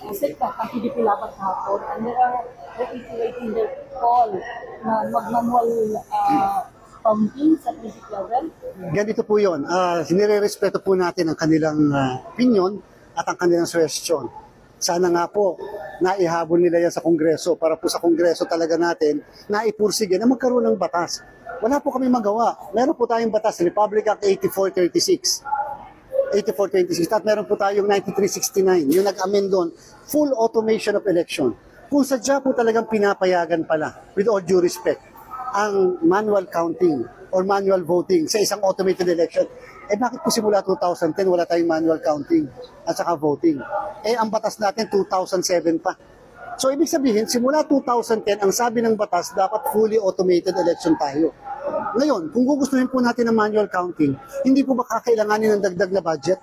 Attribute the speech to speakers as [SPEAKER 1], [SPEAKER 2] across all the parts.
[SPEAKER 1] or sector ng PDP Laban hapon, and they are reiterating their call na mag-manual counting sa district level.
[SPEAKER 2] Ganito po yun. Nire-respeto po natin ang kanilang opinion at ang kanilang suggestion. Sana nga po, naihabol nila yan sa Kongreso para po sa Kongreso talaga natin naipursige na magkaroon ng batas. Wala po kami magawa. Meron po tayong batas, Republic Act 8436. 8426 at meron po tayong 9369, yung nag-amend doon, full automation of election. Kung sadya po talagang pinapayagan pala, with all due respect, ang manual counting or manual voting sa isang automated election, bakit po simula 2010 wala tayong manual counting at saka voting? Ang batas natin 2007 pa. So ibig sabihin, simula 2010, ang sabi ng batas, dapat fully automated election tayo. Ngayon, kung gugustuhin po natin ng manual counting, hindi po ba kakailanganin ng dagdag na budget?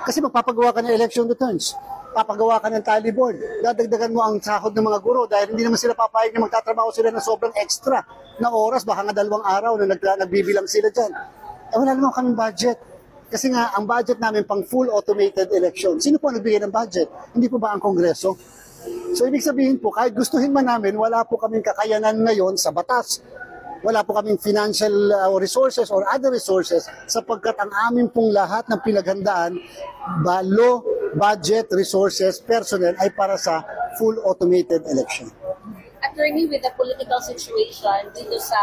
[SPEAKER 2] Kasi magpapagawa ka ng election returns, papagawa ka ng tally board, dadagdagan mo ang sahod ng mga guro dahil hindi naman sila papayag na magtatrabaho sila ng sobrang extra na oras, baka nga 2 araw na nagbibilang sila dyan. Wala naman kaming budget. Kasi nga, ang budget namin pang full automated election. Sino po nagbigay ng budget? Hindi po ba ang Kongreso? So, ibig sabihin po, kahit gustuhin man namin, wala po kaming kakayanan ngayon sa batas. Wala po kaming financial resources or other resources sapagkat ang amin pong lahat ng pinaghandaan, low budget resources, personnel ay para sa full automated election.
[SPEAKER 3] Attorney, with the political situation dito sa